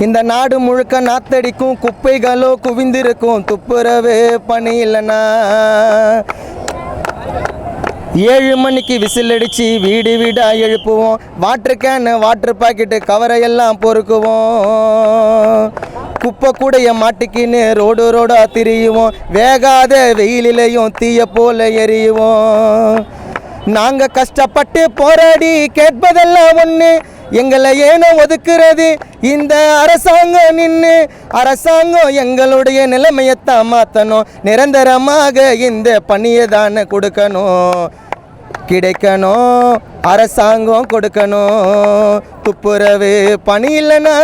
இந்த நாடு முழுக்க நாத்தடிக்கும் குப்பைகளோ குவிந்திருக்கும் துப்புரவு பணி இல்லைனா 7 மணிக்கு விசில் அடித்து வீடு வீடாக எழுப்புவோம். வாட்டர் கேனு வாட்டர் பாக்கெட்டு கவரையெல்லாம் பொறுக்குவோம். குப்பை கூடைய மாட்டிக்கின்னு ரோடு ரோடாக திரியுவோம். வேகாத வெயிலையும் தீய போல எரியுவோம். நாங்கள் கஷ்டப்பட்டு போராடி கேட்பதெல்லாம் ஒன்று, எங்களை ஏனோ ஒதுக்குறது இந்த அரசாங்கம். நின்று அரசாங்கம் எங்களுடைய நிலைமையத்தான் மாற்றணும். நிரந்தரமாக இந்த பணியை தானே கொடுக்கணும், கிடைக்கணும். அரசாங்கம் கொடுக்கணும். துப்புரவு பணி இல்லைனா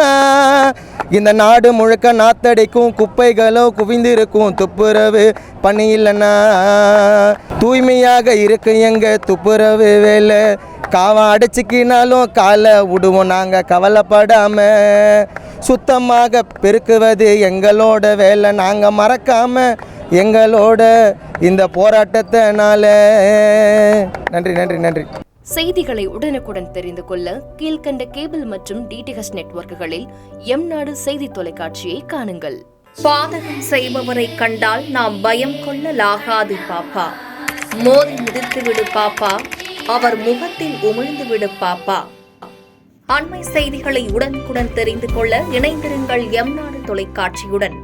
இந்த நாடு முழுக்க நாத்தடிக்கும் குப்பைகளோ குவிந்திருக்கும் துப்புரவு பணி இல்லைனா. தூய்மையாக இருக்கு எங்கள் துப்புரவு வேலை. காவம் அடிச்சுக்கினாலும் காலை விடுவோம் நாங்கள் கவலைப்படாமல். சுத்தமாக பெருக்குவது எங்களோட வேலை. நாங்கள் மறக்காமல் எங்களோட இந்த போராட்டத்தினால. நன்றி நன்றி நன்றி. செய்திகளை உடனுக்குடன் தெரிந்து கொள்ள கீழ்கண்ட கேபிள் மற்றும் டிடிஹெச் நெட்வொர்க்குகளில் எம்நாடு செய்தி தொலைக்காட்சியை காணுங்கள். பாதகம் செய்பவரை கண்டால் நாம் பயம் கொள்ளலாகாது பாப்பா. மோதி மிதித்துவிடு பாப்பா, அவர் முகத்தில் உமிழ்ந்துவிடு பாப்பா. அண்மை செய்திகளை உடனுக்குடன் தெரிந்து கொள்ள இணைந்திருங்கள் எம்நாடு தொலைக்காட்சியுடன்.